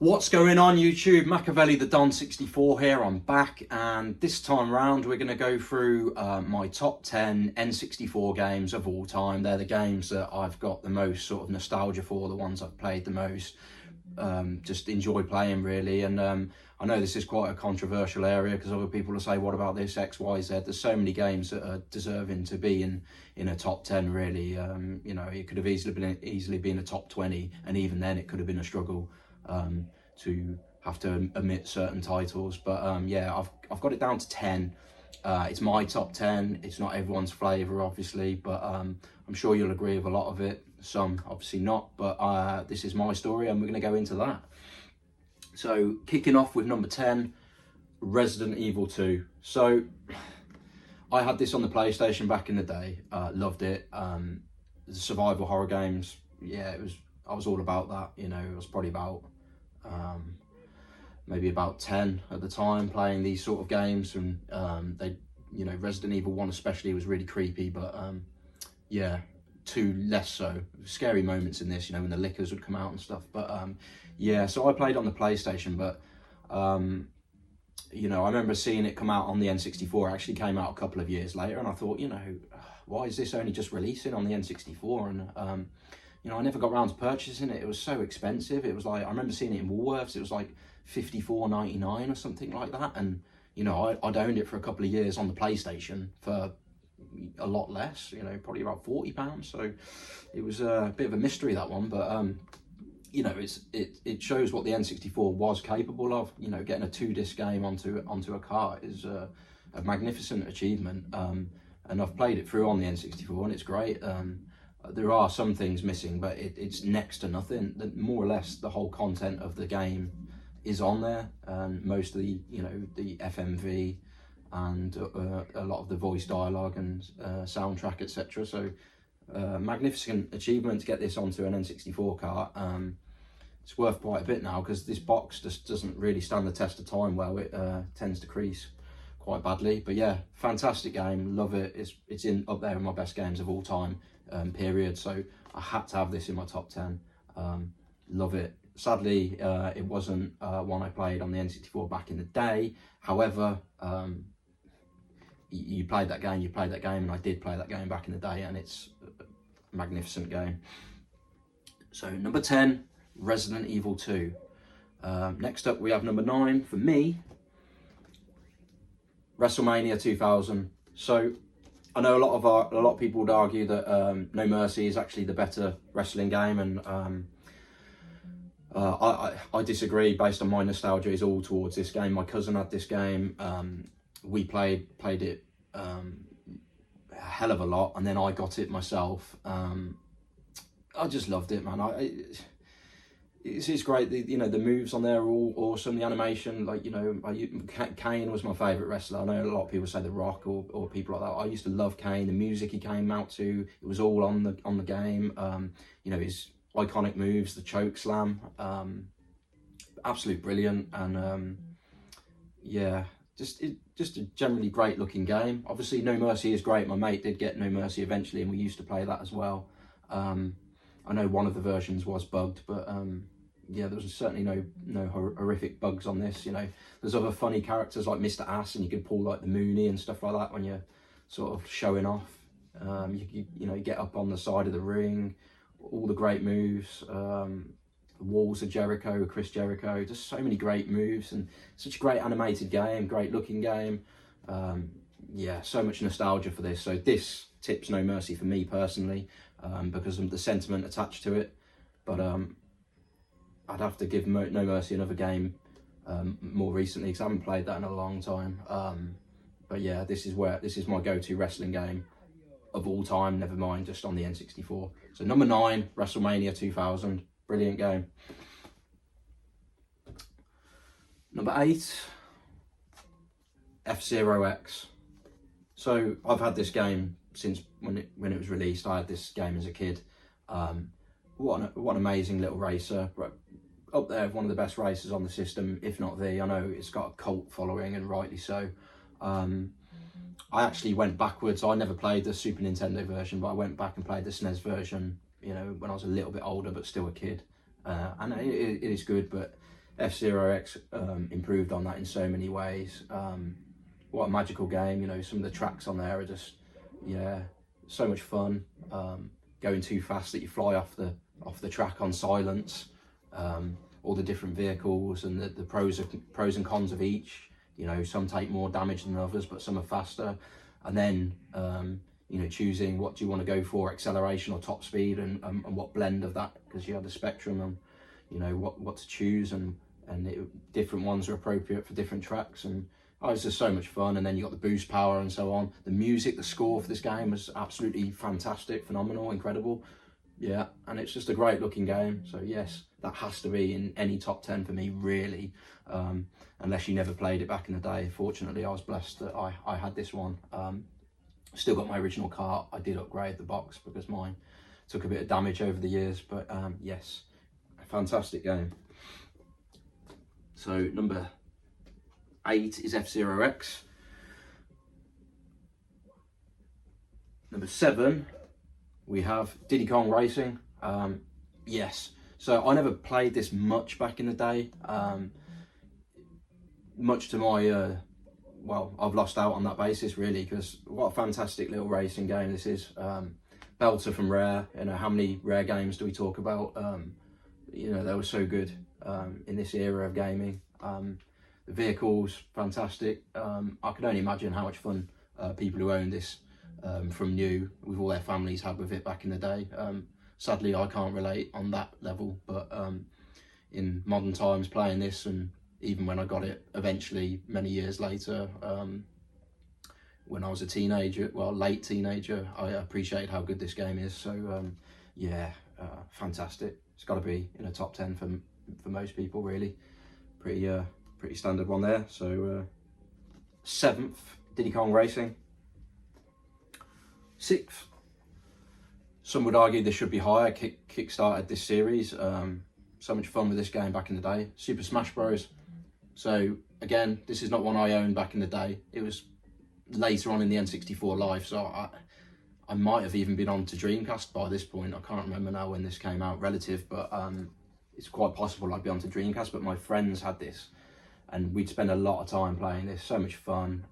What's going on YouTube? Machiavelli the Don 64 here. I'm back, and this time round we're going to go through my top 10 N64 games of all time. They're the games that I've got the most sort of nostalgia for, the ones I've played the most, just enjoy playing really. And I know this is quite a controversial area because other people will say, what about this X, Y, Z? There's so many games that are deserving to be in a top 10 really. You know, it could have easily been a top 20, and even then it could have been a struggle to have to omit certain titles, but yeah, I've got it down to 10. It's my top 10. It's not everyone's flavour obviously, but I'm sure you'll agree with a lot of it. Some obviously not, but this is my story and we're going to go into that. So kicking off with number 10, Resident Evil 2. So I had this on the PlayStation back in the day. Loved it. The survival horror games, yeah, I was all about that. You know, it was probably about maybe about 10 at the time playing these sort of games, and they, you know, Resident Evil 1 especially was really creepy, but yeah, 2 less so. Scary moments in this, you know, when the lickers would come out and stuff, but yeah, so I played on the PlayStation, but you know, I remember seeing it come out on the N64. It actually came out a couple of years later, and I thought, you know, why is this only just releasing on the N64? And you know, I never got around to purchasing it. It was so expensive. It was like, I remember seeing it in Woolworths. It was like $54.99 or something like that. And, you know, I'd owned it for a couple of years on the PlayStation for a lot less, you know, probably about £40. So it was a bit of a mystery, that one. But, you know, it shows what the N64 was capable of. You know, getting a 2-disc game onto a cart is a magnificent achievement. And I've played it through on the N64 and it's great. There are some things missing, but it's next to nothing. More or less the whole content of the game is on there, and most of the, you know, the FMV and a lot of the voice dialogue and soundtrack, etc. So magnificent achievement to get this onto an N64 cart. It's worth quite a bit now because this box just doesn't really stand the test of time well. It tends to crease quite badly, but yeah, fantastic game, love it. It's up there in my best games of all time, period. So I had to have this in my top 10. Love it. Sadly, it wasn't one I played on the N64 back in the day. However, you played that game, and I did play that game back in the day, and it's a magnificent game. So number 10, Resident Evil 2. Next up we have number 9 for me, WrestleMania 2000. So I know a lot of people would argue that No Mercy is actually the better wrestling game, and I disagree. Based on my nostalgia, is all towards this game. My cousin had this game. We played it a hell of a lot, and then I got it myself. I just loved it, man. It's great. You know, the moves on there are all awesome. The animation, like, you know, Kane was my favourite wrestler. I know a lot of people say The Rock or people like that. I used to love Kane. The music he came out to, it was all on the game. You know, his iconic moves, the choke slam, absolute brilliant. And yeah, just a generally great looking game. Obviously, No Mercy is great. My mate did get No Mercy eventually, and we used to play that as well. I know one of the versions was bugged, but yeah, there was certainly no horrific bugs on this. You know, there's other funny characters like Mr. Ass, and you can pull like the Mooney and stuff like that when you're sort of showing off. You know, you get up on the side of the ring, all the great moves, the Walls of Jericho, Chris Jericho, just so many great moves, and such a great animated game, great looking game. Yeah, so much nostalgia for this. So this tips No Mercy for me personally, because of the sentiment attached to it. But I'd have to give No Mercy another game more recently, because I haven't played that in a long time. But yeah, this is my go-to wrestling game of all time, never mind just on the N64. So number 9, WrestleMania 2000, brilliant game. Number 8, F-Zero X. So I've had this game since when it was released. I had this game as a kid. What an amazing little racer. Up there, one of the best racers on the system, if not the. I know it's got a cult following, and rightly so. I actually went backwards. I never played the Super Nintendo version, but I went back and played the SNES version, you know, when I was a little bit older, but still a kid. And it is good, but F-Zero X improved on that in so many ways. What a magical game, you know, some of the tracks on there are just, yeah, so much fun. Going too fast that you fly off the track on silence. All the different vehicles and the pros and cons of each. You know, some take more damage than others, but some are faster. And then, you know, choosing what do you want to go for, acceleration or top speed, and what blend of that, because you have the spectrum and, you know, what to choose, and different ones are appropriate for different tracks. And it's just so much fun. And then you got the boost power and so on. The music, the score for this game was absolutely fantastic, phenomenal, incredible. Yeah, and it's just a great looking game. So yes, that has to be in any top 10 for me, really. Unless you never played it back in the day. Fortunately, I was blessed that I had this one. Still got my original cart. I did upgrade the box because mine took a bit of damage over the years. But yes, a fantastic game. So number 8 is F-Zero X. Number 7, we have Diddy Kong Racing. Yes, so I never played this much back in the day. Much to my, well, I've lost out on that basis really, because what a fantastic little racing game this is. Belter from Rare. You know, how many Rare games do we talk about? You know, they were so good in this era of gaming. The vehicles, fantastic. I can only imagine how much fun people who own this from new, with all their families, had with it back in the day. Sadly, I can't relate on that level, but in modern times, playing this, and even when I got it eventually many years later, when I was a teenager, well, late teenager, I appreciated how good this game is. So yeah, fantastic. It's got to be in a top 10 for most people, really. Pretty standard one there. So 7th, Diddy Kong Racing. 6th, some would argue this should be higher. Kick-started this series. So much fun with this game back in the day. Super Smash Bros. So again, this is not one I owned back in the day. It was later on in the N64 life, so I might have even been on to Dreamcast by this point. I can't remember now when this came out relative, but it's quite possible I'd be on to Dreamcast. But my friends had this, and we'd spend a lot of time playing this. So much fun.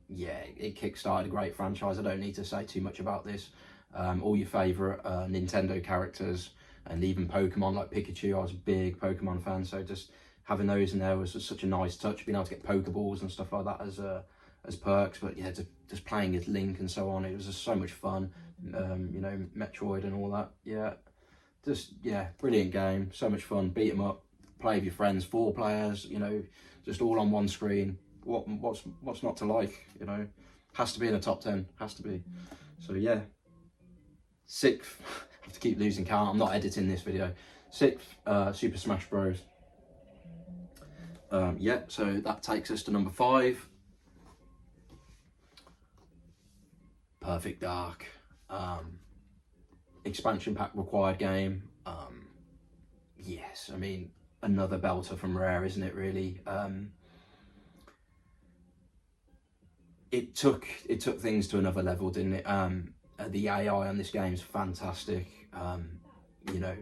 Yeah, it kick-started a great franchise. I don't need to say too much about this. All your favourite Nintendo characters, and even Pokemon like Pikachu. I was a big Pokemon fan, so just having those in there was just such a nice touch. Being able to get Pokeballs and stuff like that as perks. But yeah, just playing as Link and so on, it was just so much fun. You know, Metroid and all that. Yeah, just, yeah, brilliant game. So much fun. Beat 'em up, play with your friends, 4 players. You know, just all on one screen. What's not to like? You know, has to be in the top 10. Has to be. So yeah. 6th, I have to keep losing count. I'm not editing this video. 6th, Super Smash Bros. Yeah, so that takes us to number 5. Perfect Dark. Expansion pack required game. Yes, I mean, another belter from Rare, isn't it, really? It took things to another level, didn't it? The AI on this game is fantastic. You know,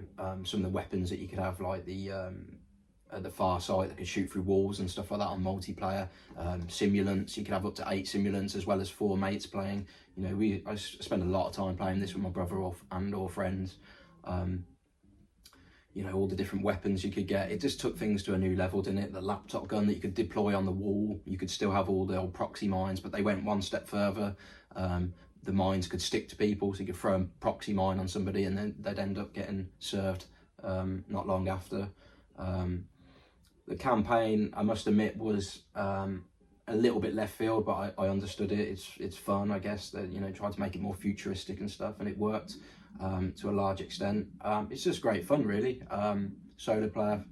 some of the weapons that you could have, like the Far Sight that could shoot through walls and stuff like that on multiplayer. Simulants, you could have up to 8 simulants as well as 4 mates playing. You know, I spend a lot of time playing this with my brother or friends. You know, all the different weapons you could get. It just took things to a new level, didn't it? The laptop gun that you could deploy on the wall. You could still have all the old proxy mines, but they went one step further. The mines could stick to people, so you could throw a proxy mine on somebody and then they'd end up getting served not long after. The campaign, I must admit, was a little bit left field, but I understood it. It's fun, I guess. That, you know, tried to make it more futuristic and stuff, and it worked to a large extent. It's just great fun, really. Solo player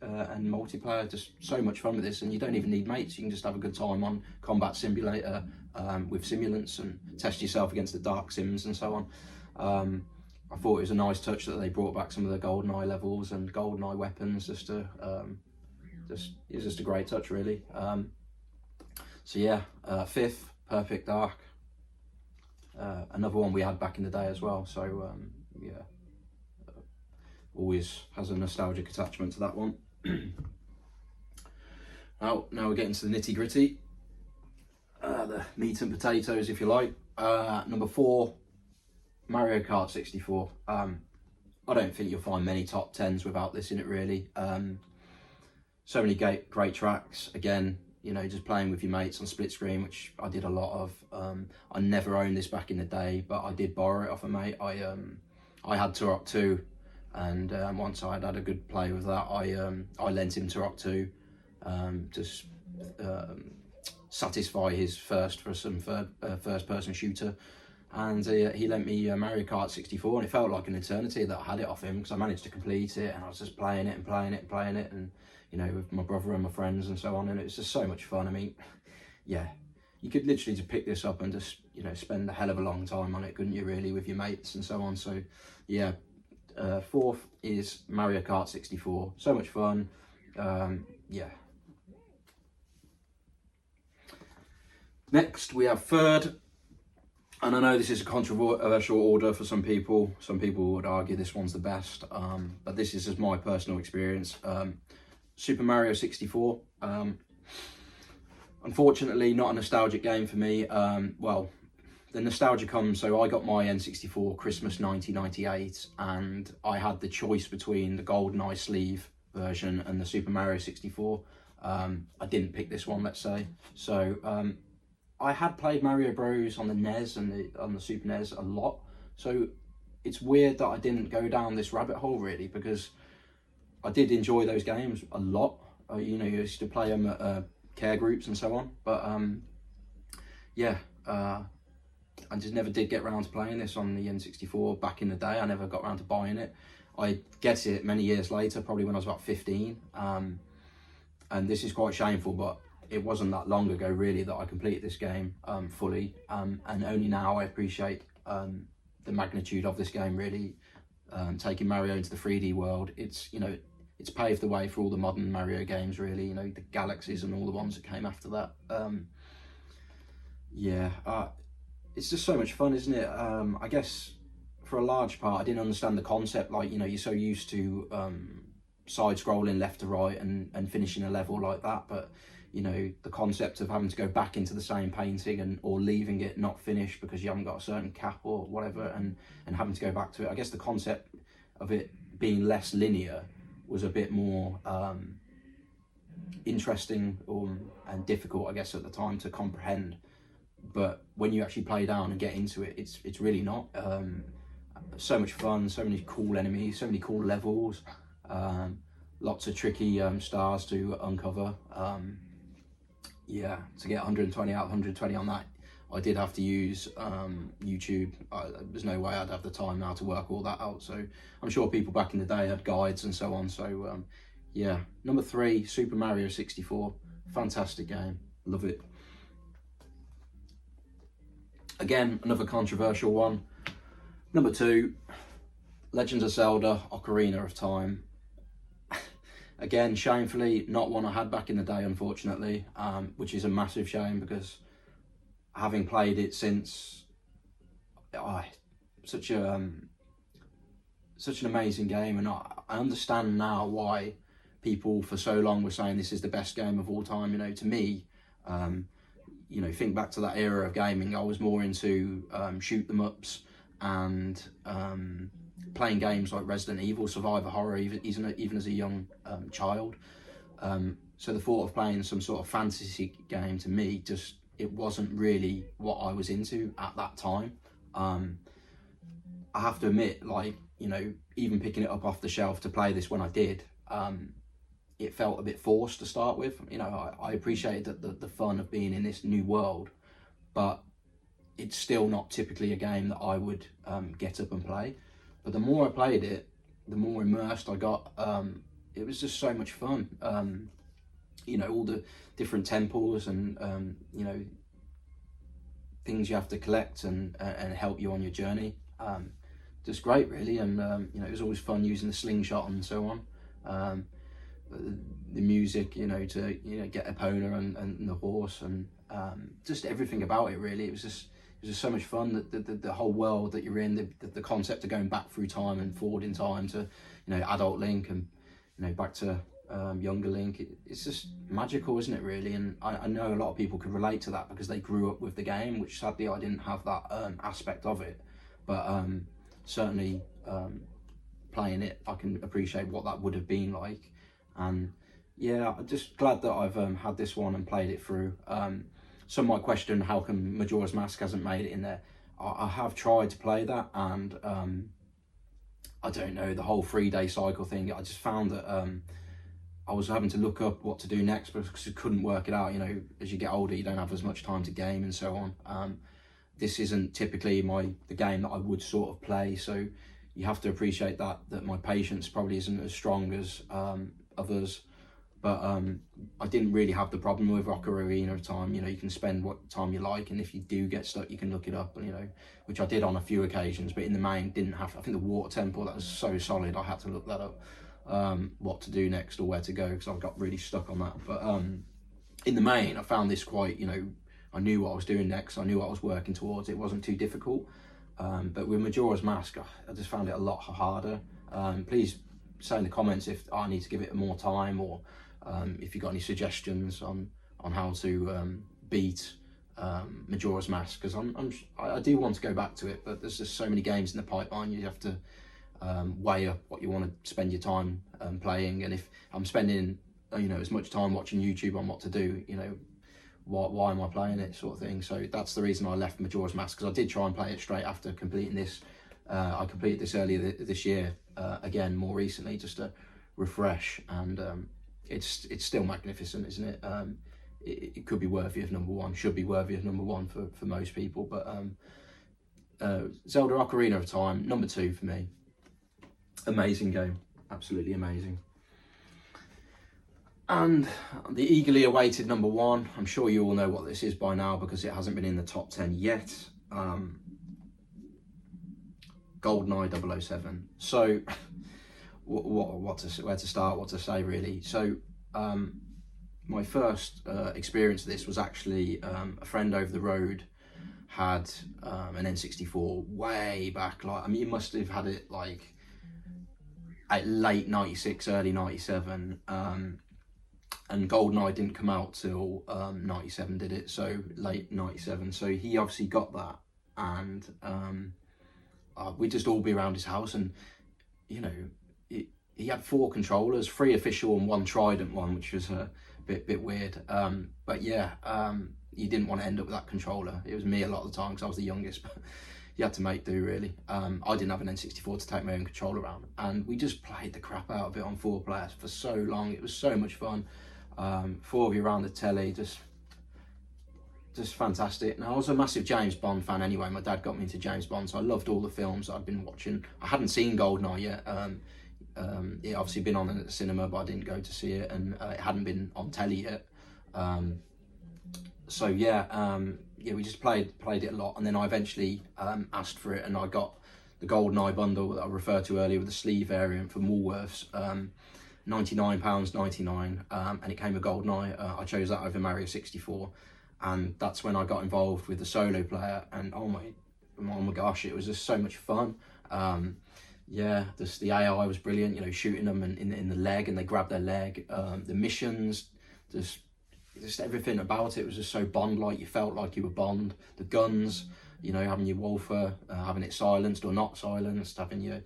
and multiplayer, just so much fun with this, and you don't even need mates. You can just have a good time on Combat Simulator with simulants and test yourself against the Dark Sims and so on. I thought it was a nice touch that they brought back some of the GoldenEye levels and GoldenEye weapons. It's just a great touch, really. So yeah, 5th, Perfect Dark. Another one we had back in the day as well. So yeah, always has a nostalgic attachment to that one. Now we're getting to the nitty gritty, the meat and potatoes, if you like. Number 4, Mario Kart 64. I don't think you'll find many top 10s without this in it, really. So many great tracks. Again, you know, just playing with your mates on split screen, which I did a lot of. I never owned this back in the day, but I did borrow it off a mate. I had Turok 2, and once I had a good play with that, I lent him Turok 2 to satisfy his thirst for some first-person shooter. And he lent me Mario Kart 64, and it felt like an eternity that I had it off him, because I managed to complete it, and I was just playing it and playing it and playing it, and you know, with my brother and my friends and so on, and it was just so much fun. I mean, yeah, you could literally just pick this up and just, you know, spend a hell of a long time on it, couldn't you, really, with your mates and so on. So yeah, 4th is Mario Kart 64. So much fun. Yeah. Next we have 3rd, and I know this is a controversial order for some people. Some people would argue this one's the best, but this is just my personal experience. Super Mario 64. Unfortunately, not a nostalgic game for me. Well, the nostalgia comes, so I got my N64 Christmas 1998, and I had the choice between the GoldenEye sleeve version and the Super Mario 64. I didn't pick this one, let's say. So I had played Mario Bros on the NES and on the Super NES a lot, so it's weird that I didn't go down this rabbit hole, really, because I did enjoy those games a lot. You know, you used to play them at care groups and so on, but yeah, I just never did get around to playing this on the N64 back in the day. I never got around to buying it. I get it many years later, probably when I was about 15, and this is quite shameful, but it wasn't that long ago, really, that I completed this game fully, and only now I appreciate the magnitude of this game, really. Taking Mario into the 3D world, it's, you know, it's paved the way for all the modern Mario games, really, you know, the Galaxies and all the ones that came after that. Yeah, it's just so much fun, isn't it? I guess for a large part, I didn't understand the concept. Like, you know, you're so used to side-scrolling left to right and finishing a level like that, but, you know, the concept of having to go back into the same painting or leaving it not finished because you haven't got a certain cap or whatever, and having to go back to it. I guess the concept of it being less linear was a bit more interesting and difficult, I guess, at the time to comprehend. But when you actually play down and get into it, it's really not. So much fun, so many cool enemies, so many cool levels, lots of tricky stars to uncover. Yeah, to get 120 out of 120 on that, I did have to use YouTube. There's no way I'd have the time now to work all that out. So I'm sure people back in the day had guides and so on. So yeah, number 3, Super Mario 64. Fantastic game, love it. Again, another controversial one. Number 2, Legend of Zelda Ocarina of Time. Again, shamefully, not one I had back in the day, unfortunately, which is a massive shame, because having played it since, such an amazing game, and I understand now why people for so long were saying this is the best game of all time. You know, to me, you know, think back to that era of gaming, I was more into shoot 'em ups and playing games like Resident Evil, Survivor Horror, even as a young child. So the thought of playing some sort of fantasy game, to me, just, it wasn't really what I was into at that time. I have to admit, like, you know, even picking it up off the shelf to play this when I did, it felt a bit forced to start with. You know, I appreciated the fun of being in this new world, but it's still not typically a game that I would get up and play. But the more I played it, the more immersed I got. It was just so much fun. You know, all the different temples and you know, things you have to collect and help you on your journey. Just great, really. And you know, it was always fun using the slingshot and so on. The music, you know, to, you know, get Epona and the horse, and just everything about it, really. It was just so much fun. The whole world that you're in, the concept of going back through time and forward in time to, you know, adult Link, and, you know, back to younger Link. It's just magical, isn't it, really? And I know a lot of people could relate to that because they grew up with the game, which sadly I didn't have that aspect of it. But certainly playing it, I can appreciate what that would have been like. And yeah, I'm just glad that I've had this one and played it through. Some might question how come Majora's Mask hasn't made it in there. I have tried to play that, and I don't know, the whole 3-day cycle thing, I just found that I was having to look up what to do next because I couldn't work it out. You know, as you get older, you don't have as much time to game and so on. This isn't typically the game that I would sort of play, so you have to appreciate that my patience probably isn't as strong as others. But I didn't really have the problem with Ocarina of Time. You know, you can spend what time you like, and if you do get stuck, you can look it up, you know, which I did on a few occasions, but in the main didn't have. I think the water temple, that was so solid, I had to look that up, what to do next or where to go, because I got really stuck on that. But in the main, I found this quite, you know, I knew what I was doing next, I knew what I was working towards, it wasn't too difficult. But with Majora's Mask, I just found it a lot harder. Please say in the comments if I need to give it more time, or if you've got any suggestions on how to beat Majora's Mask, because I do want to go back to it, but there's just so many games in the pipeline. You have to weigh up what you want to spend your time playing, and if I'm spending, you know, as much time watching YouTube on what to do, you know, why am I playing it, sort of thing. So that's the reason I left Majora's Mask, because I did try and play it straight after completing this. I completed this earlier this year, again more recently, just to refresh, and it's still magnificent, isn't it? It could be worthy of #1, should be worthy of #1 for most people, but Zelda Ocarina of Time, #2 for me. Amazing game, absolutely amazing. And the eagerly awaited #1, I'm sure you all know what this is by now because it hasn't been in the top 10 yet. GoldenEye 007. So where to start, what to say really. So my first experience of this was actually a friend over the road had an N64 way back, like, I mean, you must have had it like at late 96, early 97, and GoldenEye didn't come out till 97, did it? So late 97. So he obviously got that, and we'd just all be around his house, and you know, he had 4 controllers, 3 official and 1 Trident one, which was a bit weird. But yeah, you didn't want to end up with that controller. It was me a lot of the time because I was the youngest, but you had to make do, really. I didn't have an N64 to take my own controller around, and we just played the crap out of it on 4 players for so long. It was so much fun. 4 of you around the telly, just fantastic. Now, I was a massive James Bond fan anyway. My dad got me into James Bond, so I loved all the films that I'd been watching. I hadn't seen GoldenEye yet. It obviously been on at the cinema, but I didn't go to see it, and it hadn't been on telly yet. So yeah, we just played it a lot, and then I eventually asked for it, and I got the GoldenEye bundle that I referred to earlier with the sleeve variant from Woolworths. £99.99, and it came with GoldenEye. I chose that over Mario 64, and that's when I got involved with the solo player, and oh my gosh, it was just so much fun. Yeah, the AI was brilliant, you know, shooting them in the leg, and they grab their leg. The missions, just everything about it was just so Bond-like. You felt like you were Bond. The guns, you know, having your Walther, having it silenced or not silenced, having your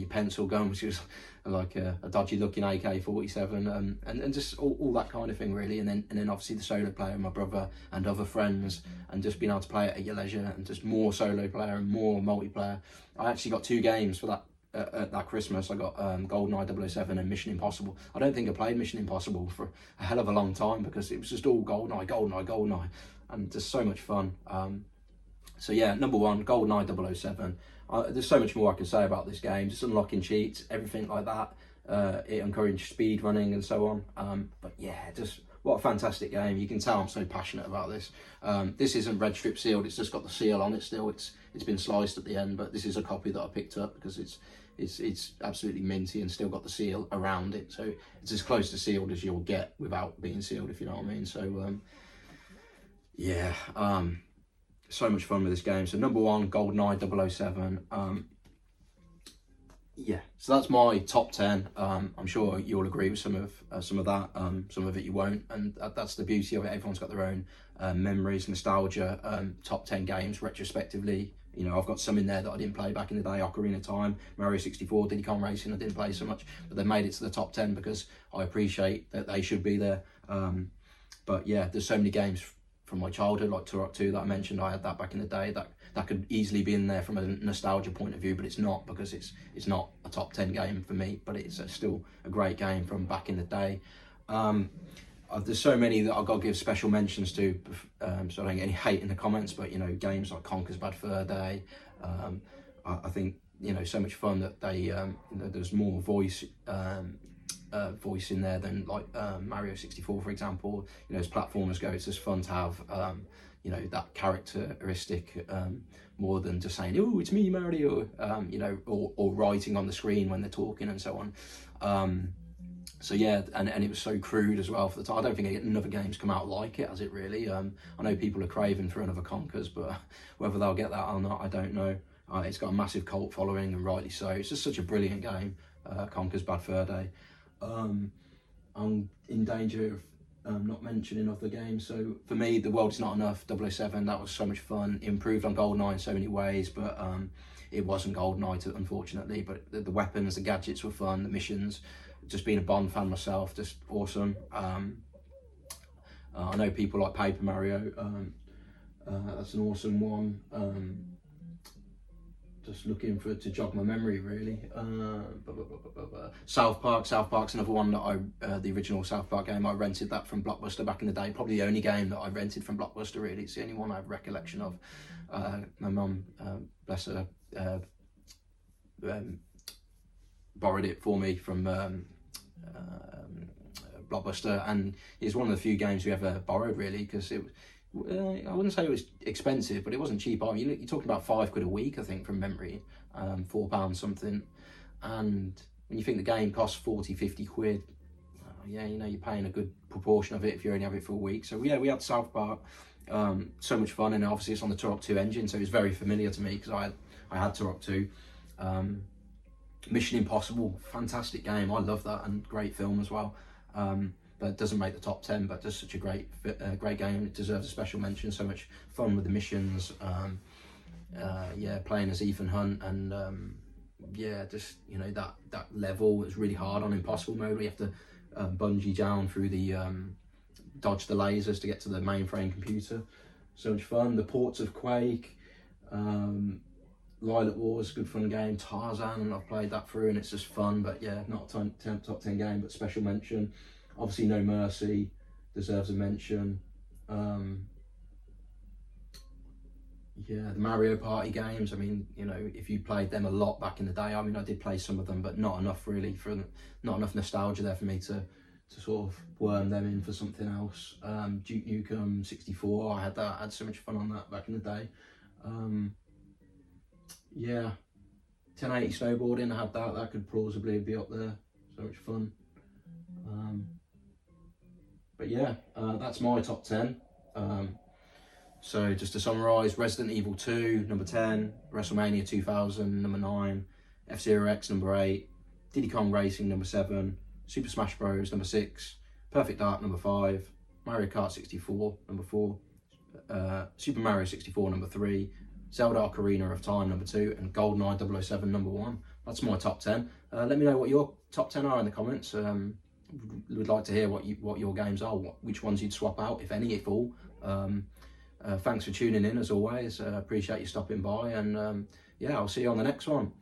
pencil gun, which was like a dodgy looking AK-47, and just all that kind of thing, really. And then obviously the solo player, my brother and other friends, and just being able to play it at your leisure, and just more solo player and more multiplayer. I actually got 2 games for that. That Christmas I got GoldenEye 007 and Mission Impossible. I don't think I played Mission Impossible for a hell of a long time because it was just all GoldenEye, and just so much fun. So yeah, #1, GoldenEye 007. There's so much more I can say about this game, just unlocking cheats, everything like that. It encouraged speed running and so on. But yeah, just what a fantastic game. You can tell I'm so passionate about this. This isn't red strip sealed, it's just got the seal on it still. It's been sliced at the end, but this is a copy that I picked up because it's absolutely minty and still got the seal around it. So it's as close to sealed as you'll get without being sealed, if you know what I mean. So yeah, so much fun with this game. So #1, GoldenEye 007. yeah, so that's my top 10. I'm sure you'll agree with some of that. Some of it you won't, and that's the beauty of it. Everyone's got their own memories, nostalgia, top 10 games retrospectively. You know, I've got some in there that I didn't play back in the day: Ocarina of Time, Mario 64, Diddy Kong Racing. I didn't play so much, but they made it to the top 10 because I appreciate that they should be there. But yeah, there's so many games from my childhood, like Turok 2 that I mentioned. I had that back in the day. That could easily be in there from a nostalgia point of view, but it's not, because it's not a top 10 game for me, but it's still a great game from back in the day. There's so many that I've got to give special mentions to, so I don't get any hate in the comments, but you know, games like Conker's Bad Fur Day, I think, you know, so much fun that they, you know, there's more voice in there than like Mario 64, for example. You know, as platformers go, it's just fun to have you know, that characteristic more than just saying, "Oh, it's me, Mario," you know, or writing on the screen when they're talking and so on. So yeah, and it was so crude as well for the time. I don't think another game's come out like it, has it really? I know people are craving for another Conkers, but whether they'll get that or not, I don't know. It's got a massive cult following, and rightly so. It's just such a brilliant game, Conker's Bad Fur Day. I'm in danger of not mentioning other games. So for me, The World Is Not Enough, 007, that was so much fun. Improved on GoldenEye in so many ways, but it wasn't GoldenEye, unfortunately. But the weapons, the gadgets were fun, the missions. Just being a Bond fan myself, just awesome. I know people like Paper Mario. That's an awesome one. Just looking to jog my memory, really. South Park's another one that the original South Park game, I rented that from Blockbuster back in the day. Probably the only game that I rented from Blockbuster, really. It's the only one I have recollection of. My mum, bless her, borrowed it for me from Blockbuster, and it's one of the few games we ever borrowed, really, because it I wouldn't say it was expensive, but it wasn't cheap. I mean, you're talking about £5 a week, I think, from memory, £4 something. And when you think the game costs 40-50 quid, yeah, you know, you're paying a good proportion of it if you only have it for a week. So yeah, we had South Park, so much fun, and obviously it's on the Turok 2 engine, so it's very familiar to me because I had Turok 2. Mission Impossible, fantastic game. I love that, and great film as well. But it doesn't make the top 10, but just such a great game. It deserves a special mention. So much fun with the missions. Yeah, playing as Ethan Hunt, and yeah, just, you know, that level is really hard on Impossible mode, where you have to bungee down through the dodge the lasers to get to the mainframe computer. So much fun. The ports of Quake, Lilac Wars, good fun game. Tarzan, and I've played that through, and it's just fun. But yeah, not a top 10 game, but special mention. Obviously, No Mercy deserves a mention. Yeah, the Mario Party games. I mean, you know, if you played them a lot back in the day, I mean, I did play some of them, but not enough really, not enough nostalgia there for me to sort of worm them in for something else. Duke Nukem 64, I had so much fun on that back in the day. Yeah, 1080 snowboarding, I had that could plausibly be up there. So much fun. But yeah, that's my top 10. So just to summarise: Resident Evil 2, number 10, WrestleMania 2000, number 9, F-Zero X, number 8, Diddy Kong Racing, number 7, Super Smash Bros, number 6, Perfect Dark, number 5, Mario Kart 64, number 4, Super Mario 64, number 3, Zelda Ocarina of Time, number 2, and GoldenEye 007, number 1. That's my top 10. Let me know what your top 10 are in the comments. Would like to hear what your games are, which ones you'd swap out, if any, if all. Thanks for tuning in, as always. Appreciate you stopping by, and yeah, I'll see you on the next one.